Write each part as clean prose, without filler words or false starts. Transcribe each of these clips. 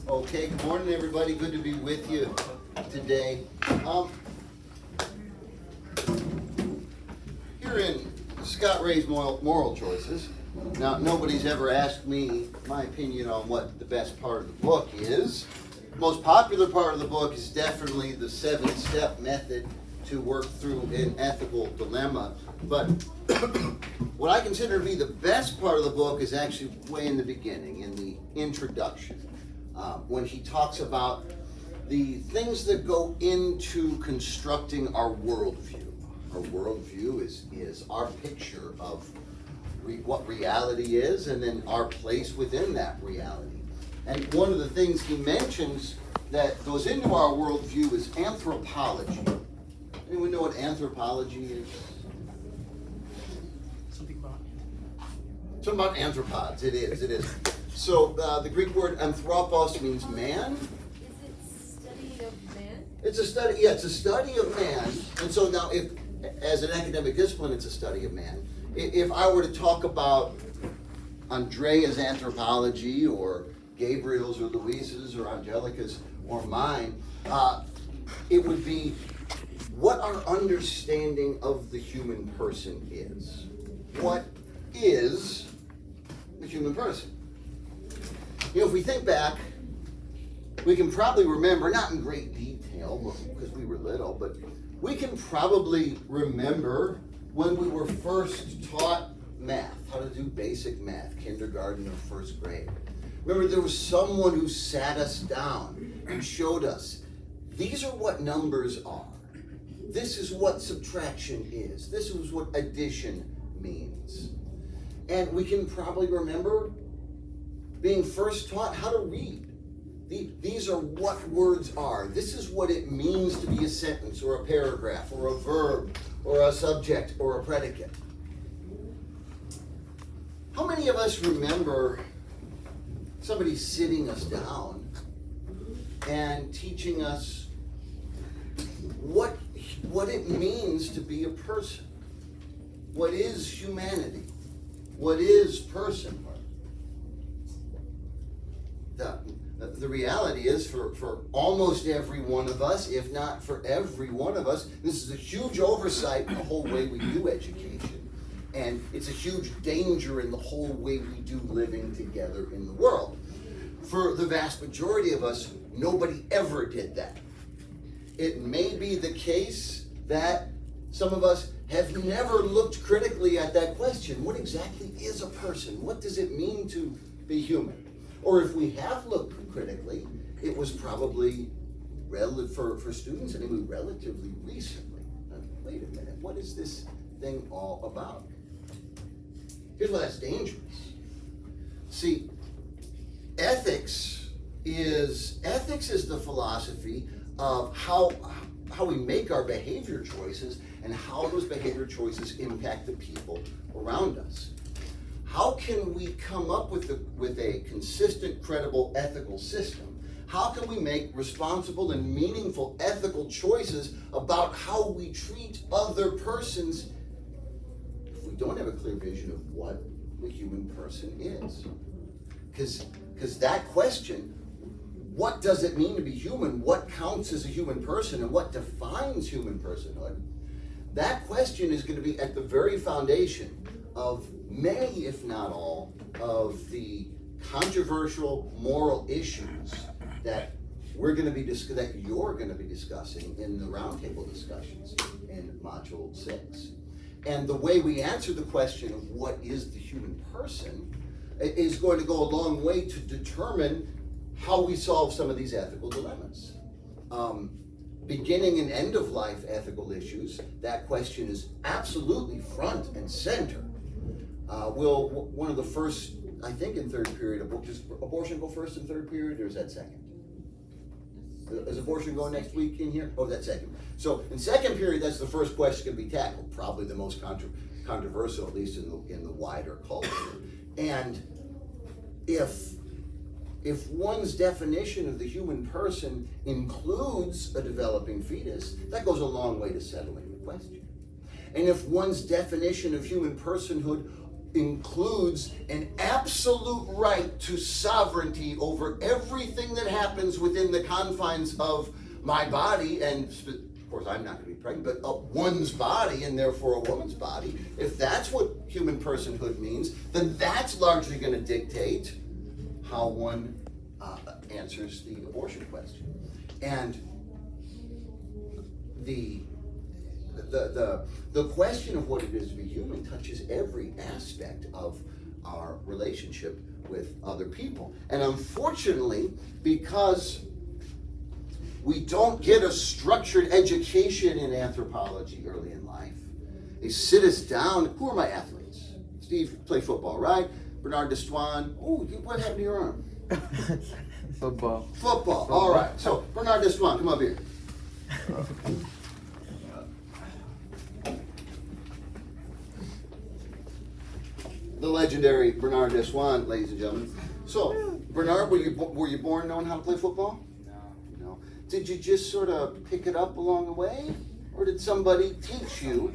Okay, good morning, everybody. Good to be with you today. Here in Scott Ray's Moral Choices. Now, nobody's ever asked me my opinion on what the best part of the book is. The most popular part of the book is definitely the 7-step method to work through an ethical dilemma. But what I consider to be the best part of the book is actually way in the beginning, in the introduction, when he talks about the things that go into constructing our worldview. Our worldview is our picture of what reality is, and then our place within that reality. And one of the things he mentions that goes into our worldview is anthropology. Anyone know what anthropology is? Something about anthropods. It is. So the Greek word anthropos means man. Is it study of man? It's a study. Yeah, it's a study of man. And so now, if as an academic discipline, it's a study of man. If I were to talk about Andrea's anthropology, or Gabriel's, or Louise's, or Angelica's, or mine, it would be what our understanding of the human person is. What is the human person? You know, if we think back, we can probably remember, not in great detail because we were little, but we can probably remember when we were first taught math, how to do basic math, kindergarten or first grade. Remember, there was someone who sat us down and showed us, these are what numbers are. This is what subtraction is. This is what addition means. And we can probably remember being first taught how to read. These are what words are. This is what it means to be a sentence or a paragraph or a verb or a subject or a predicate. How many of us remember somebody sitting us down and teaching us what it means to be a person? What is humanity? What is personhood? The reality is, for almost every one of us, if not for every one of us, this is a huge oversight in the whole way we do education. And it's a huge danger in the whole way we do living together in the world. For the vast majority of us, nobody ever did that. It may be the case that some of us have never looked critically at that question. What exactly is a person? What does it mean to be human? Or if we have looked critically, it was probably for students anyway, relatively recently. Now, wait a minute, what is this thing all about? Here's why that's dangerous. See, ethics is the philosophy of how we make our behavior choices and how those behavior choices impact the people around us. How can we come up with a consistent, credible, ethical system? How can we make responsible and meaningful ethical choices about how we treat other persons if we don't have a clear vision of what the human person is? Because that question, what does it mean to be human? What counts as a human person, and what defines human personhood? That question is going to be at the very foundation of many, if not all, of the controversial moral issues that you're going to be discussing in the roundtable discussions in Module 6. And the way we answer the question of what is the human person is going to go a long way to determine how we solve some of these ethical dilemmas. Beginning and end of life ethical issues, that question is absolutely front and center. One of the first, I think in third period, does abortion go first in third period, or is that second? Is abortion going next week in here? Oh, that's second. So in second period, that's the first question going to be tackled, probably the most controversial, at least in the wider culture. And if one's definition of the human person includes a developing fetus, that goes a long way to settling the question. And if one's definition of human personhood includes an absolute right to sovereignty over everything that happens within the confines of my body, and of course I'm not going to be pregnant, but of one's body and therefore a woman's body, if that's what human personhood means, then that's largely going to dictate how one answers the abortion question. And the question of what it is to be human touches every aspect of our relationship with other people. And unfortunately, because we don't get a structured education in anthropology early in life, they sit us down. Who are my athletes? Steve, you play football, right? Bernard Destoine. Oh, what happened to your arm? Football. Football. All right. So Bernard Destoine, come up here. The legendary Bernard Destoine, ladies and gentlemen. So, Bernard, were you born knowing how to play football? No. No. Did you just sort of pick it up along the way, or did somebody teach you?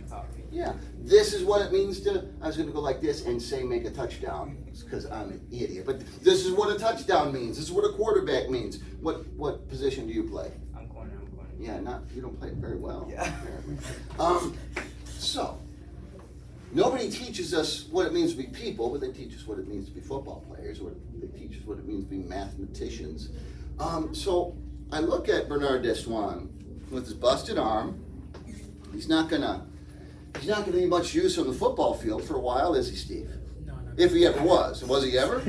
Yeah. This is what it means to. I was going to go like this and say make a touchdown because I'm an idiot. But this is what a touchdown means. This is what a quarterback means. What position do you play? I'm corner. Yeah, you don't play it very well. Yeah. Apparently. So. Nobody teaches us what it means to be people, but they teach us what it means to be football players, or they teach us what it means to be mathematicians. So I look at Bernard Destoine with his busted arm. He's not gonna be much use on the football field for a while, is he, Steve? No. If he ever was. Was he ever?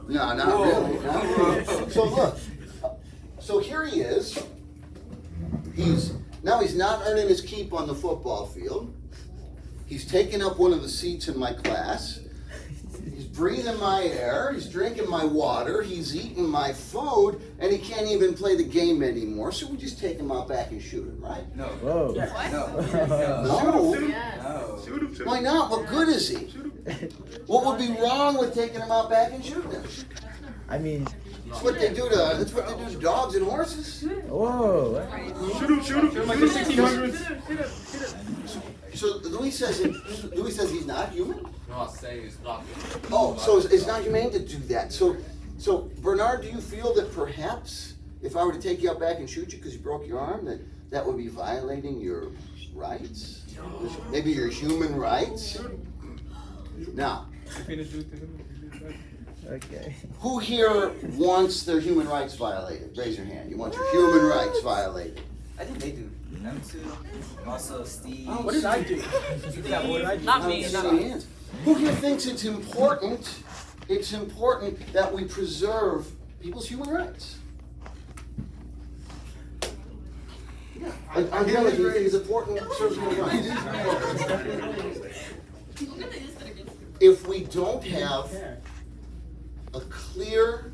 No, not really. Not really. So look. So here he is. He's not earning his keep on the football field. He's taking up one of the seats in my class. He's breathing my air. He's drinking my water. He's eating my food. And he can't even play the game anymore. So we just take him out back and shoot him, right? No. Whoa. No. Yes. No. Why not? What good is he? What would be wrong with taking him out back and shooting him? I mean, That's what they do to dogs and horses. whoa. Shoot him like the 1600s. So Louis says he's not human? No, I say it's not. Oh, so it's not humane to do that. So Bernard, do you feel that perhaps if I were to take you out back and shoot you because you broke your arm, that would be violating your rights? Maybe your human rights? Now, Okay. who here wants their human rights violated? Raise your hand. You want your human rights violated? I think they do. Them too. Also, Steve. What did I do? Not me. Who here thinks it's important that we preserve people's human rights? Yeah, I'm telling you, it's important to preserve human rights. If we don't have a clear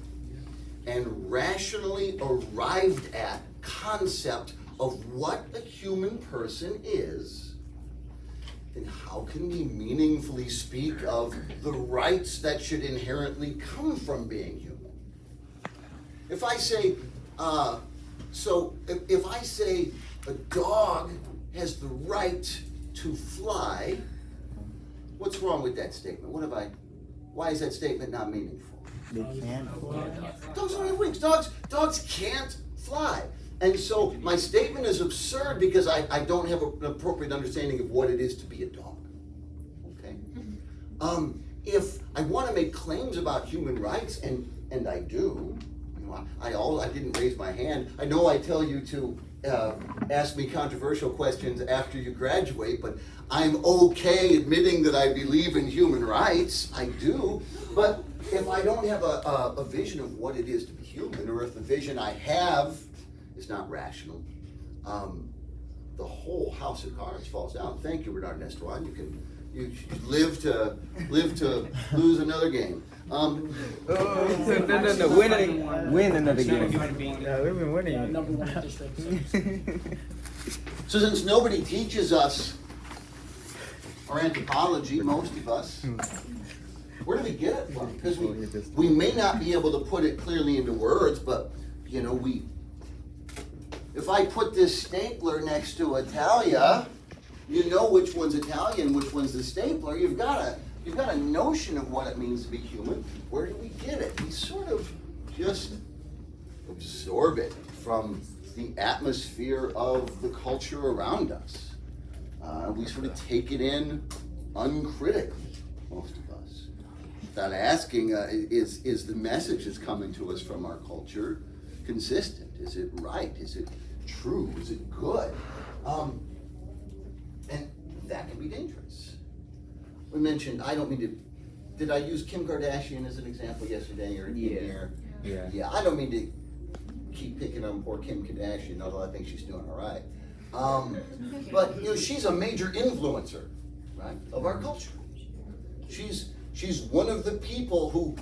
and rationally arrived at concept of what a human person is, then how can we meaningfully speak of the rights that should inherently come from being human? If I say, if I say a dog has the right to fly, what's wrong with that statement? Why is that statement not meaningful? They can't. Dogs don't have wings. Dogs can't fly. And so my statement is absurd because I don't have an appropriate understanding of what it is to be a dog. Okay? If I want to make claims about human rights, and I do, I didn't raise my hand. I know I tell you to ask me controversial questions after you graduate, but I'm okay admitting that I believe in human rights. I do. But if I don't have a vision of what it is to be human, or if the vision I have is not rational, the whole house of cards falls down. Thank you, Bernard Destoine. You live to lose another game. No. Win another game. Yeah, we've been winning. Number one at this episode. So since nobody teaches us our anthropology, most of us, where do we get it from? Because we may not be able to put it clearly into words, but if I put this stapler next to Italia, you know which one's Italian, which one's the stapler. You've got a notion of what it means to be human. Where do we get it? We sort of just absorb it from the atmosphere of the culture around us. We sort of take it in uncritically, most of us. Without asking, is the message that's coming to us from our culture consistent? Is it right? Is it true? Is it good? And that can be dangerous. We mentioned, I don't mean to, did I use Kim Kardashian as an example yesterday or here? Yeah, I don't mean to keep picking on poor Kim Kardashian, although I think she's doing all right. But you know, she's a major influencer, right, of our culture. She's one of the people who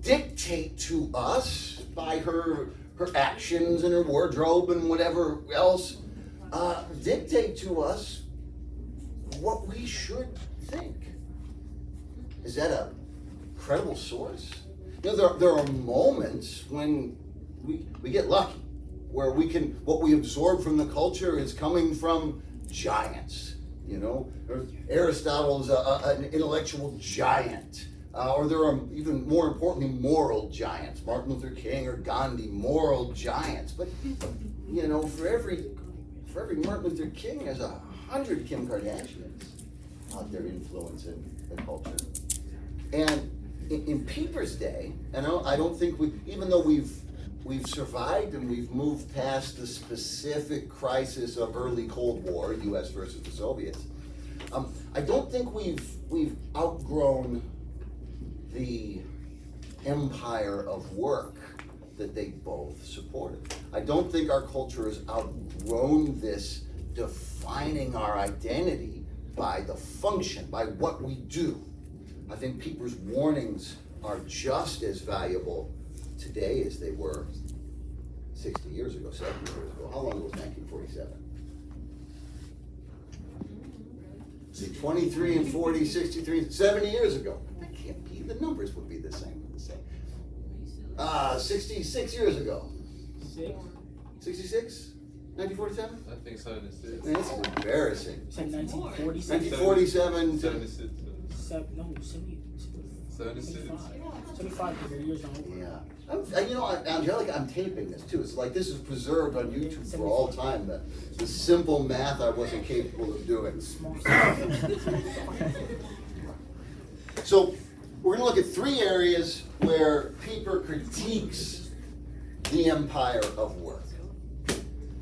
dictate to us by her actions and her wardrobe and whatever else, dictate to us what we should think. Is that a credible source? You know, there are moments when we get lucky, where what we absorb from the culture is coming from giants. You know, Aristotle's an intellectual giant, or there are even more importantly moral giants. Martin Luther King or Gandhi, moral giants. But you know, for every Martin Luther King, there's 100 Kim Kardashians out there influencing the culture. And in Pieper's day, and I don't think even though we've survived and we've moved past the specific crisis of early Cold War, U.S. versus the Soviets, I don't think we've outgrown the empire of work that they both supported. I don't think our culture has outgrown this defining our identity by the function, by what we do. I think Pieper's warnings are just as valuable today as they were 60 years ago, 70 years ago. How long ago was 1947? See, 23 and 40, 63, 70 years ago. That can't be, the numbers would be the same. 66 years ago. 66? 1947? I think 76. Man, this is embarrassing. It's like 1947. 1947 to 76. No, 70. 76. 75 because they're years old. yeah. You know, Angelica, I'm taping this too. It's like this is preserved on YouTube for all time. The simple math I wasn't capable of doing. So we're going to look at 3 areas where Pieper critiques the empire of work.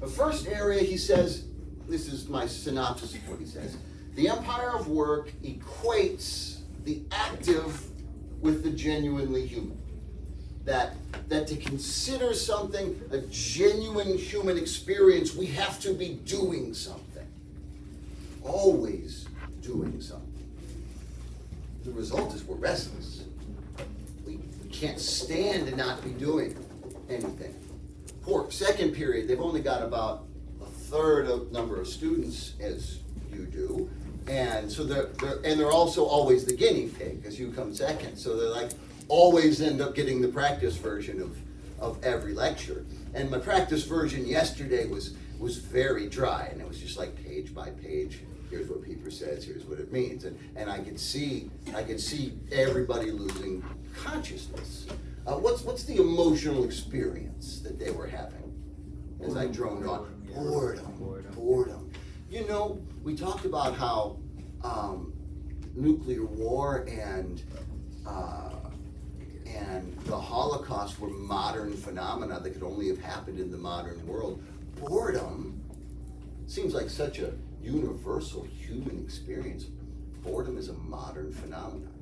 The first area, he says, this is my synopsis of what he says. The empire of work equates the active with the genuinely human. That to consider something a genuine human experience, we have to be doing something. Always doing something. The result is we're restless. We can't stand to not be doing anything. Poor second period, they've only got about a third of number of students as you do. And so they're also always the guinea pig, because you come second. So they're like always end up getting the practice version of every lecture. And my practice version yesterday was very dry, and it was just like page by page. Here's what Pieper says, here's what it means. And I could see everybody losing consciousness. What's the emotional experience that they were having as I droned on? Boredom. You know, we talked about how nuclear war and the Holocaust were modern phenomena that could only have happened in the modern world. Boredom seems like such a universal human experience. Boredom is a modern phenomenon.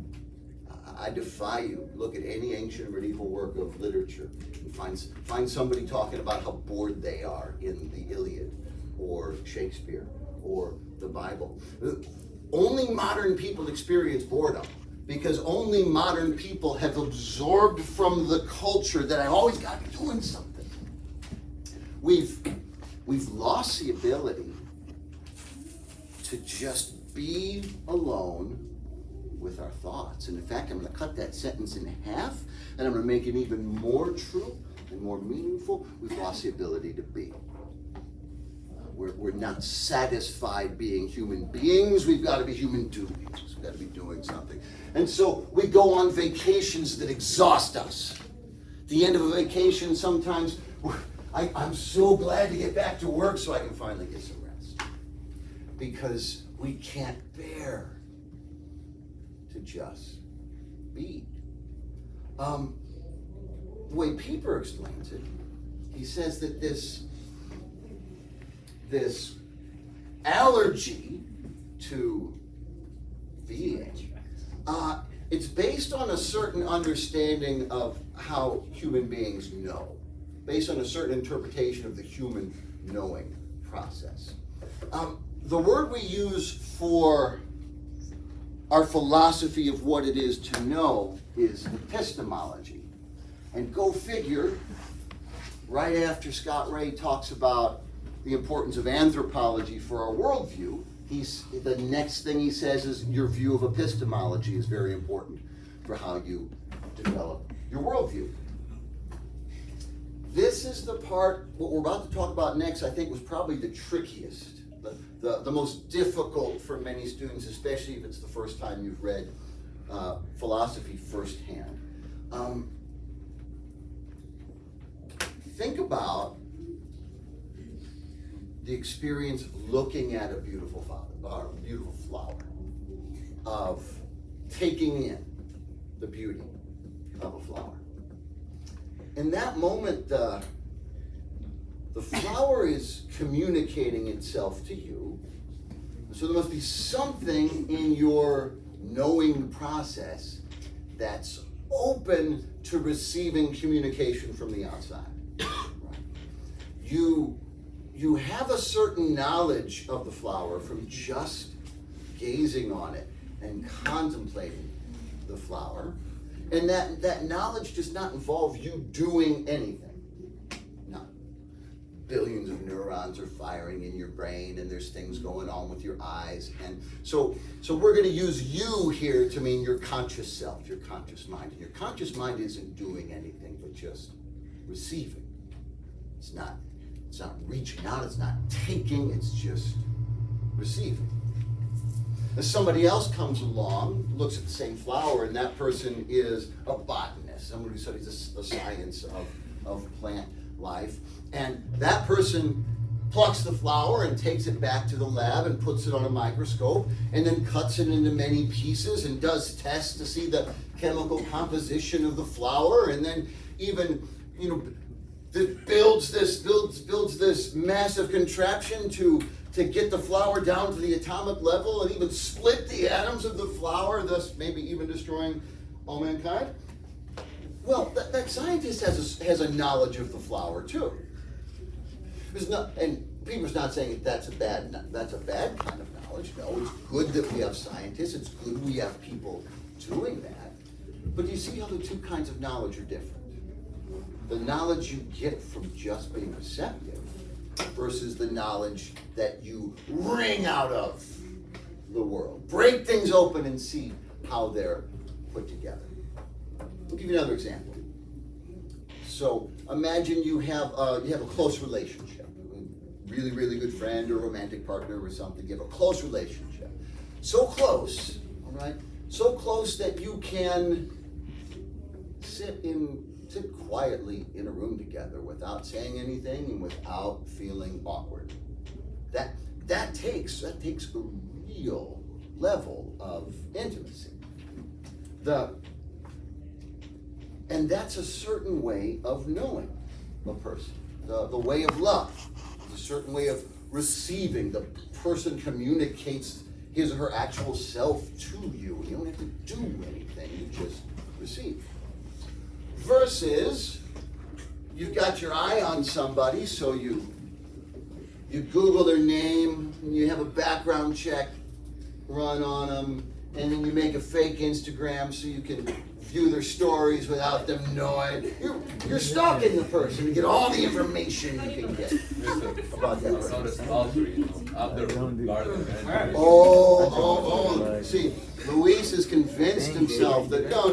I defy you, look at any ancient medieval work of literature and find somebody talking about how bored they are in the Iliad or Shakespeare or the Bible. Only modern people experience boredom because only modern people have absorbed from the culture that I always got to be doing something. We've lost the ability to just be alone with our thoughts. And in fact, I'm going to cut that sentence in half, and I'm going to make it even more true and more meaningful. We've lost the ability to be. We're not satisfied being human beings. We've got to be human doings. We've got to be doing something. And so we go on vacations that exhaust us. the end of a vacation, sometimes I'm so glad to get back to work so I can finally get some rest. Because we can't bear to just be. The way Pieper explains it, he says that this allergy to being, it's based on a certain understanding of how human beings know, based on a certain interpretation of the human knowing process. The word we use for our philosophy of what it is to know is epistemology. And go figure, right after Scott Ray talks about the importance of anthropology for our worldview, the next thing he says is your view of epistemology is very important for how you develop your worldview. This is the part, what we're about to talk about next, I think was probably the trickiest, the most difficult for many students, especially if it's the first time you've read philosophy firsthand. Think about the experience of looking at a beautiful flower, of taking in the beauty of a flower. In that moment, the flower is communicating itself to you. So there must be something in your knowing process that's open to receiving communication from the outside. You have a certain knowledge of the flower from just gazing on it and contemplating the flower. And that knowledge does not involve you doing anything. No. Billions of neurons are firing in your brain, and there's things going on with your eyes. And so we're going to use you here to mean your conscious self, your conscious mind. And your conscious mind isn't doing anything but just receiving. It's not reaching out, it's not taking, it's just receiving. If somebody else comes along, looks at the same flower, and that person is a botanist, someone who studies the science of plant life, and that person plucks the flower and takes it back to the lab and puts it on a microscope and then cuts it into many pieces and does tests to see the chemical composition of the flower, and then even, builds this massive contraption to get the flower down to the atomic level and even split the atoms of the flower, thus maybe even destroying all mankind. Well, that scientist has a knowledge of the flower too. And Pieper's not saying that's a bad kind of knowledge. No, it's good that we have scientists. It's good we have people doing that. But you see how the two kinds of knowledge are different. The knowledge you get from just being receptive versus the knowledge that you wring out of the world. Break things open and see how they're put together. I'll give you another example. So imagine you have a close relationship, a really, really good friend or romantic partner or something. You have a close relationship. So close, all right? So close that you can sit quietly in a room together without saying anything and without feeling awkward. That takes a real level of intimacy. And that's a certain way of knowing a person. The way of love is a certain way of receiving. The person communicates his or her actual self to you. You don't have to do anything, you just receive. Versus, you've got your eye on somebody, so you Google their name, and you have a background check run on them, and then you make a fake Instagram so you can view their stories without them knowing. You're stalking the person to get all the information you can get about that person. See, Luis has convinced himself that no,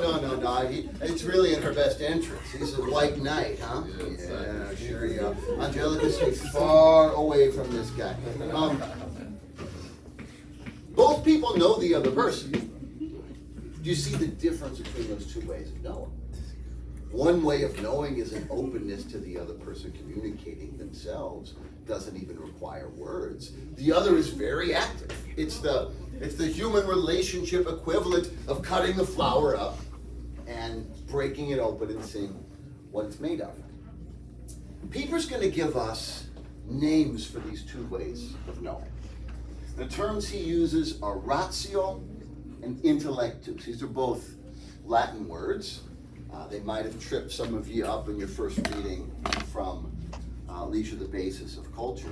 it's really in her best interest. He's a white knight, huh? Yeah, sure you are. Angelica, stay far away from this guy. Both people know the other person. Do you see the difference between those two ways of knowing? One way of knowing is an openness to the other person communicating themselves, doesn't even require words. The other is very active. It's the human relationship equivalent of cutting the flower up and breaking it open and seeing what it's made of. Pieper's going to give us names for these two ways of knowing. The terms he uses are ratio and intellectus. These are both Latin words. They might have tripped some of you up in your first reading from Leisure, the Basis of Culture.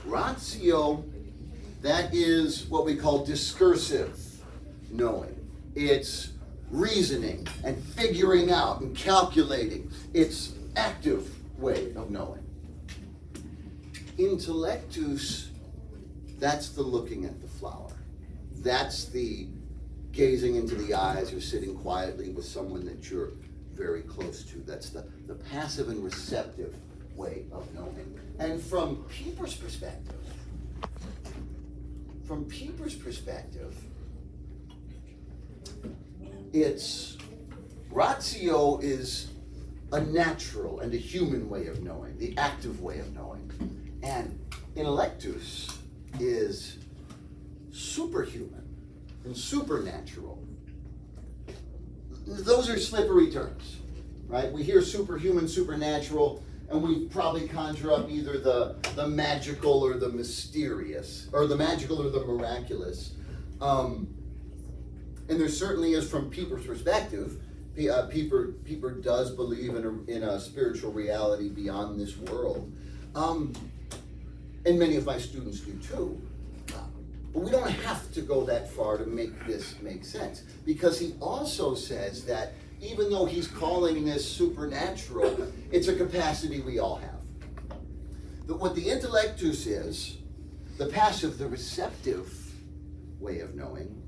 Ratio, that is what we call discursive knowing. It's reasoning and figuring out and calculating. It's active way of knowing. Intellectus, that's the looking at the flower. That's the gazing into the eyes or sitting quietly with someone that you're very close to. That's the passive and receptive way of knowing. And from Pieper's perspective, it's ratio is a natural and a human way of knowing, the active way of knowing. And intellectus is superhuman and supernatural. Those are slippery terms, right? We hear superhuman, supernatural, and we probably conjure up either the magical or the mysterious, or the magical or the miraculous. And there certainly is, from Pieper's perspective, Pieper does believe in a spiritual reality beyond this world. And many of my students do too. But we don't have to go that far to make this make sense, because he also says that even though he's calling this supernatural, it's a capacity we all have. But what the intellectus is, the passive, the receptive way of knowing,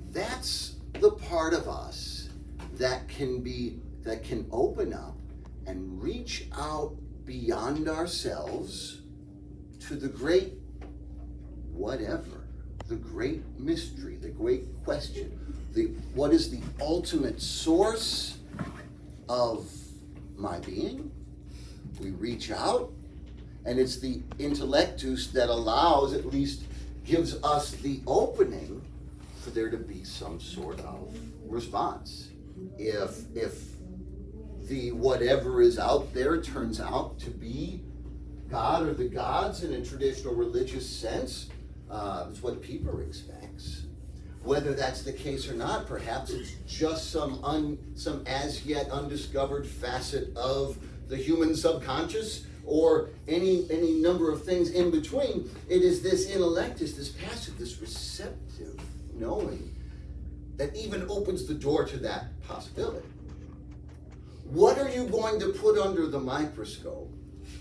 that's the part of us that can open up and reach out beyond ourselves to the great whatever, the great mystery, the great question, what is the ultimate source of my being. We reach out, and it's the intellectus that allows, at least gives us the opening for there to be some sort of response. If the whatever is out there turns out to be God or the gods in a traditional religious sense, it's what Pieper expects. Whether that's the case or not, perhaps it's just some as yet undiscovered facet of the human subconscious, or any number of things in between. It is this intellectus, this passive, this receptive knowing that even opens the door to that possibility. What are you going to put under the microscope?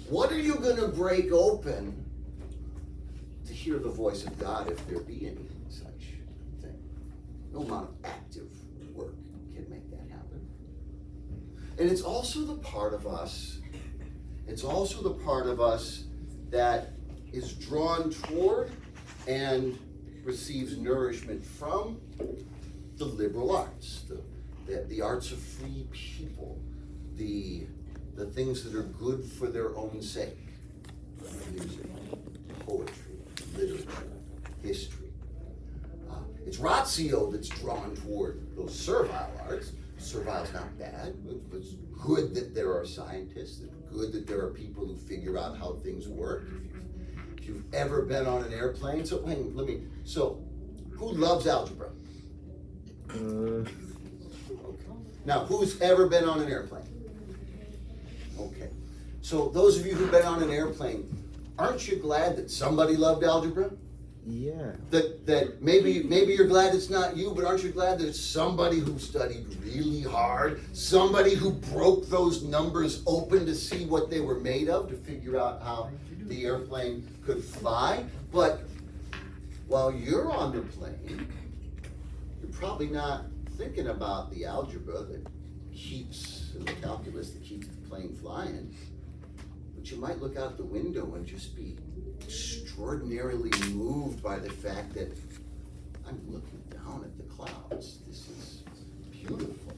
What are you going to break open to hear the voice of God, if there be any such thing? No amount of active work can make that happen. And it's also the part of us, that is drawn toward and receives nourishment from the liberal arts, the arts of free people, the things that are good for their own sake. Music, poetry, literature, history. It's ratio that's drawn toward those servile arts. Servile's not bad. It's good that there are scientists. It's good that there are people who figure out how things work. If you've ever been on an airplane, so who loves algebra? Okay. Now, who's ever been on an airplane? Okay. So those of you who've been on an airplane, aren't you glad that somebody loved algebra? Yeah. That maybe you're glad it's not you, but aren't you glad that it's somebody who studied really hard, somebody who broke those numbers open to see what they were made of, to figure out how the airplane could fly? But while you're on the plane, you're probably not thinking about the algebra that keeps, and the calculus that keeps the plane flying. But you might look out the window and just be extraordinarily moved by the fact that I'm looking down at the clouds. This is beautiful.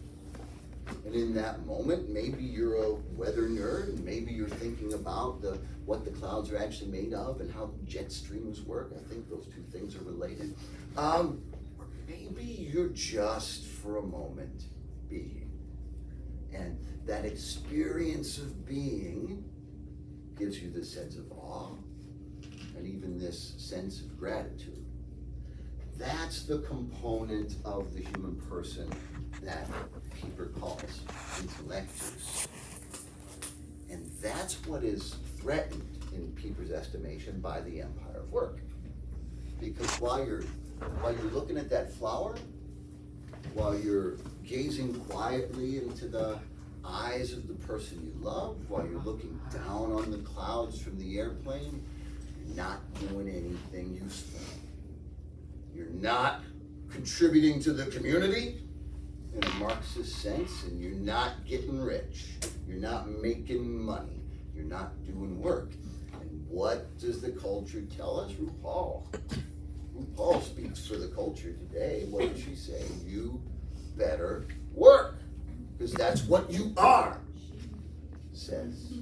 And And in that moment, maybe you're a weather nerd, and maybe you're thinking about what the clouds are actually made of and how jet streams work. I think those two things are related. Or maybe you're just for a moment being. And that experience of being gives you this sense of awe and even this sense of gratitude. That's the component of the human person that Pieper calls intellectus. And that's what is threatened in Pieper's estimation by the empire of work. Because while you're looking at that flower, while you're gazing quietly into the eyes of the person you love, while you're looking down on the clouds from the airplane, you're not doing anything useful. You're not contributing to the community in a Marxist sense, and you're not getting rich. You're not making money. You're not doing work. And what does the culture tell us? RuPaul speaks for the culture today. What does she say? You better work, because that's what you are, says.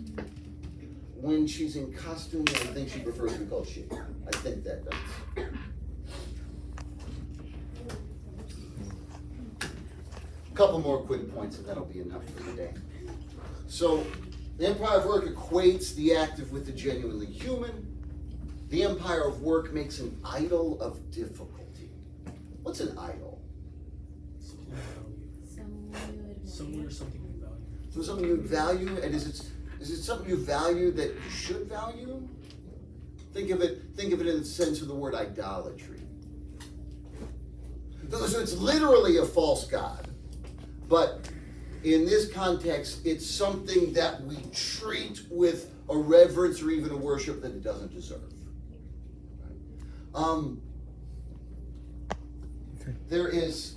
When she's in costume, I think she prefers to be called she. I think that does. A couple more quick points, and that'll be enough for today. So, the empire of work equates the active with the genuinely human. The empire of work makes an idol of difficulty. What's an idol? Someone or something you value. So something you value, and is it something you value that you should value? Think of it in the sense of the word idolatry. So it's literally a false god, but in this context, it's something that we treat with a reverence or even a worship that it doesn't deserve. There's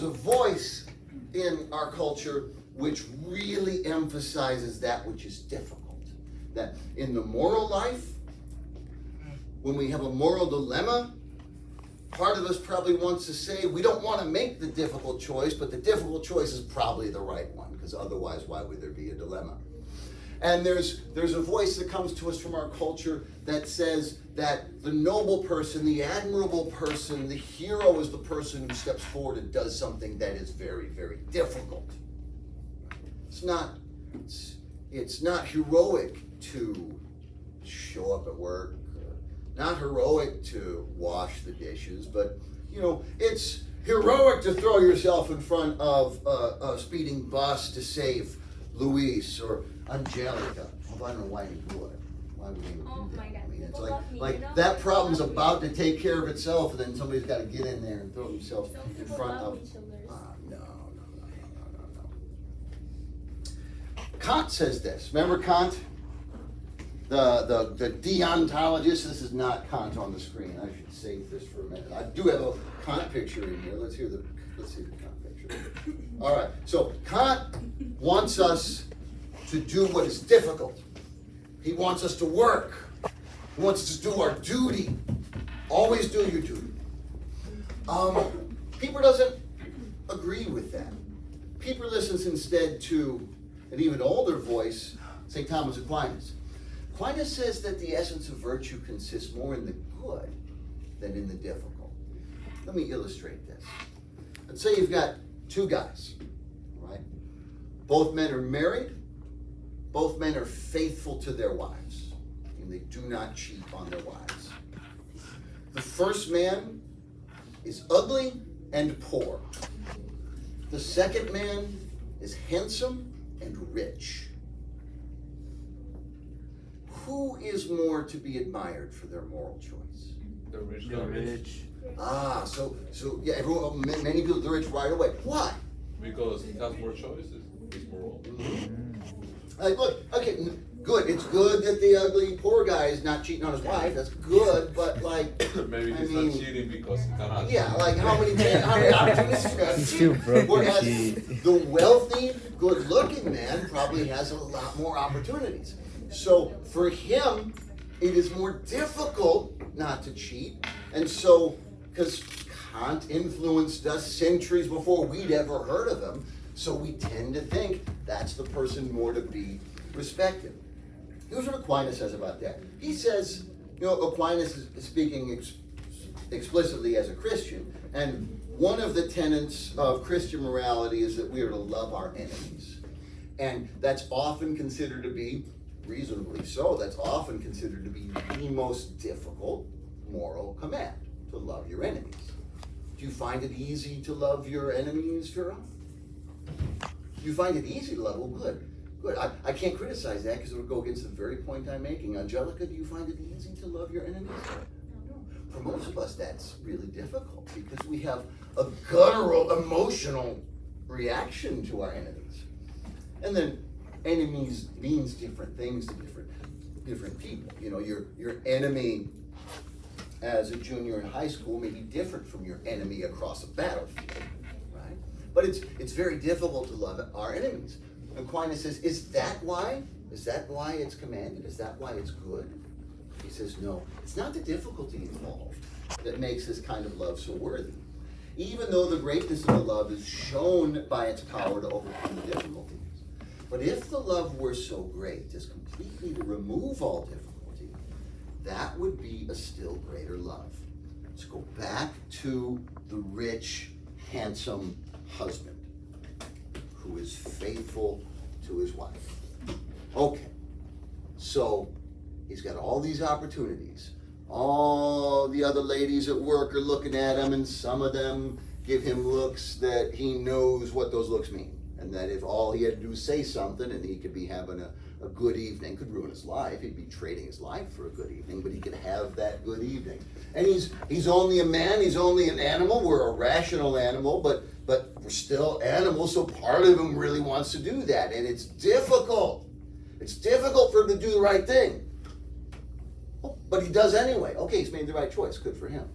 a voice in our culture which really emphasizes that which is difficult. That in the moral life, when we have a moral dilemma, part of us probably wants to say we don't want to make the difficult choice, but the difficult choice is probably the right one, because otherwise why would there be a dilemma? And there's a voice that comes to us from our culture that says that the noble person, the admirable person, the hero is the person who steps forward and does something that is very, very difficult. It's not heroic to show up at work, not heroic to wash the dishes, but it's heroic to throw yourself in front of a speeding bus to save Luis or Angelica. Well, I don't know why you do it. Why would you even Oh do that? my God, I mean, it's people love me, like you know? that People problem's love me. about to take care of itself, and then somebody's got to get in there and throw themselves Some in people front love of. each other. No. Kant says this. Remember Kant? The deontologist. This is not Kant on the screen. I should save this for a minute. I do have a Kant picture in here. Let's see the Kant picture. All right. So Kant wants us to do what is difficult. He wants us to work. He wants us to do our duty. Always do your duty. Pieper doesn't agree with that. Pieper listens instead to an even older voice, St. Thomas Aquinas. Aquinas says that the essence of virtue consists more in the good than in the difficult. Let me illustrate this. Let's say you've got two guys, right? Both men are married. Both men are faithful to their wives, and they do not cheat on their wives. The first man is ugly and poor. The second man is handsome and rich. Who is more to be admired for their moral choice? The rich. The rich. So yeah, many people the rich right away. Why? Because he has more choices. He's more old. Like, look, okay, good. It's good that the ugly poor guy is not cheating on his wife. That's good, but like, Maybe I he's mean, not cheating because he cannot. yeah, like how many opportunities you got? He's too broke to Whereas cheat. the wealthy, good-looking man probably has a lot more opportunities. So for him, it is more difficult not to cheat, and so because Kant influenced us centuries before we'd ever heard of him. So we tend to think that's the person more to be respected. Here's what Aquinas says about that. He says, Aquinas is speaking explicitly as a Christian, and one of the tenets of Christian morality is that we are to love our enemies. And that's often considered to be, reasonably so, that's often considered to be the most difficult moral command, to love your enemies. Do you find it easy to love your enemies, Vera? You find it easy to love? Well, good. Good. I can't criticize that because it would go against the very point I'm making. Angelica, do you find it easy to love your enemies? No. For most of us, that's really difficult because we have a guttural, emotional reaction to our enemies. And then enemies means different things to different people. Your enemy as a junior in high school may be different from your enemy across a battlefield, right? But it's very difficult to love our enemies. Aquinas says, is that why? Is that why it's commanded? Is that why it's good? He says, no. It's not the difficulty involved that makes this kind of love so worthy. Even though the greatness of the love is shown by its power to overcome the difficulties. But if the love were so great as completely to remove all difficulty, that would be a still greater love. Let's go back to the rich, handsome husband who is faithful to his wife. Okay, so he's got all these opportunities. All the other ladies at work are looking at him, and some of them give him looks that he knows what those looks mean. And that if all he had to do is say something and he could be having a good evening, could ruin his life. He'd be trading his life for a good evening, but he could have that good evening. And he's only a man, he's only an animal. We're a rational animal, but we're still animals, so part of him really wants to do that. And it's difficult. It's difficult for him to do the right thing. But he does anyway. Okay, he's made the right choice. Good for him.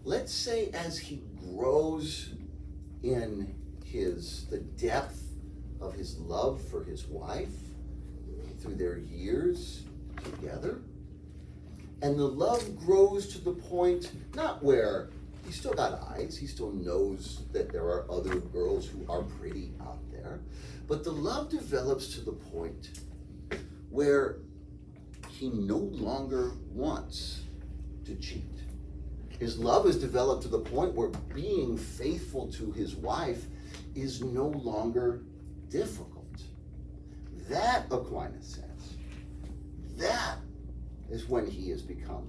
Let's say as he grows in the depth of his love for his wife through their years together, and the love grows to the point not where he's still got eyes, he still knows that there are other girls who are pretty out there, but the love develops to the point where he no longer wants to cheat. His love is developed to the point where being faithful to his wife is no longer difficult. That, Aquinas says, that is when he has become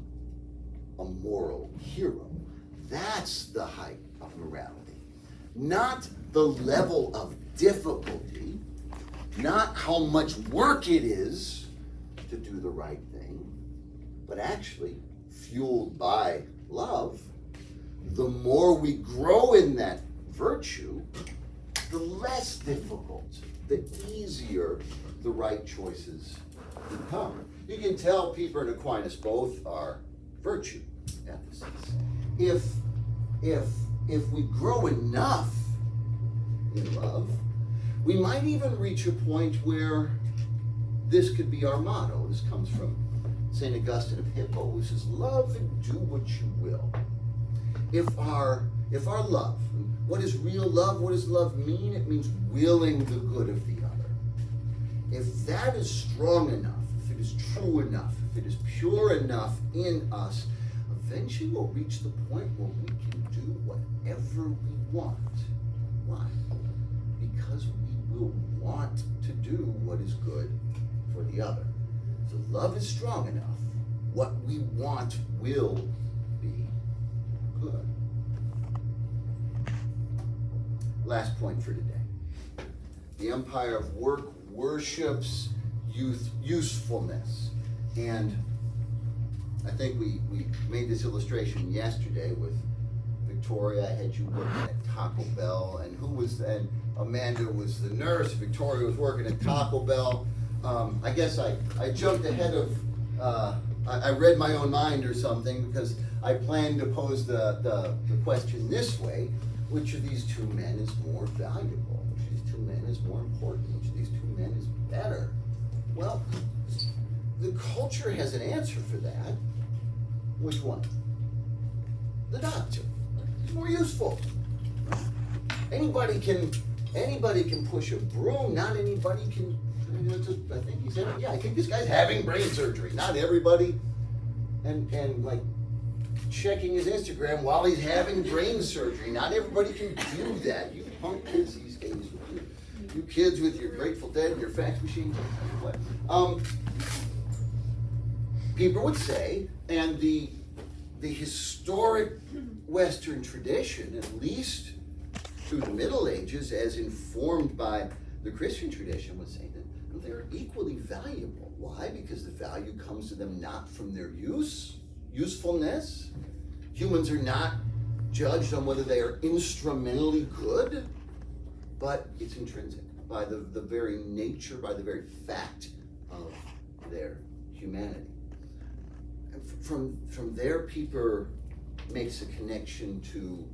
a moral hero. That's the height of morality. Not the level of difficulty, not how much work it is to do the right thing, but actually, fueled by love, the more we grow in that virtue, the less difficult, the easier the right choices become. You can tell Pieper and Aquinas both are virtue ethicists. If we grow enough in love, we might even reach a point where this could be our motto. This comes from St. Augustine of Hippo, who says, love and do what you will. If our love, what is real love? What does love mean? It means willing the good of the other. If that is strong enough, if it is true enough, if it is pure enough in us, eventually we'll reach the point where we can do whatever we want. Why? Because we will want to do what is good for the other. So love is strong enough. What we want will be good. Last point for today. The empire of work worships usefulness. And I think we made this illustration yesterday with Victoria. I had you working at Taco Bell, and and Amanda was the nurse. Victoria was working at Taco Bell. I guess I jumped ahead of, I read my own mind or something, because I planned to pose the question this way: which of these two men is more valuable? Which of these two men is more important? Which of these two men is better? Well, the culture has an answer for that. Which one? The doctor. He's more useful. anybody can push a broom, not anybody can, I think he said, yeah, I think this guy's having brain surgery, not everybody, and like checking his Instagram while he's having brain surgery, not everybody can do that, you punk kids these days, you kids with your Grateful Dead and your fax machines, what? People would say, and the historic Western tradition, at least through the Middle Ages, as informed by the Christian tradition, would say that they're equally valuable. Why? Because the value comes to them not from their usefulness. Humans are not judged on whether they are instrumentally good, but it's intrinsic by the very nature, by the very fact of their humanity. From there, people makes a connection to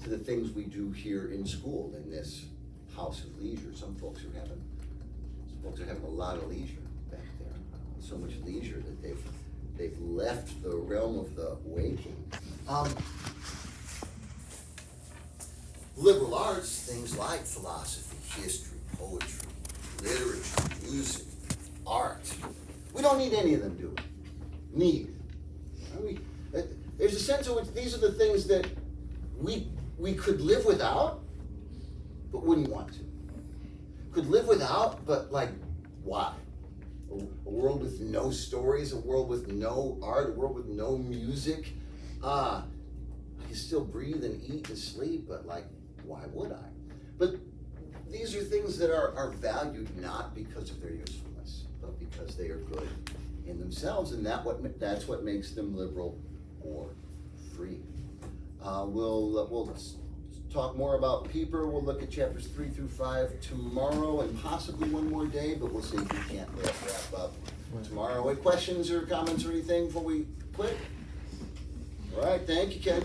the things we do here in school in this house of leisure. Some folks are having a lot of leisure back there. So much leisure that they've left the realm of the waking. Liberal arts, things like philosophy, history, poetry, literature, music, art. We don't need any of them, do we? There's a sense in which these are the things that we could live without, but wouldn't want to. Could live without, but like, why? A world with no stories, a world with no art, a world with no music. I can still breathe and eat and sleep, but like, why would I? But these are things that are valued not because of their usefulness, but because they are good in themselves, and that's what makes them liberal or free. We'll talk more about Pieper. We'll look at chapters 3 through 5 tomorrow, and possibly one more day, but we'll see if we can't wrap up tomorrow. Any questions or comments or anything before we quit? All right, thank you, Ken.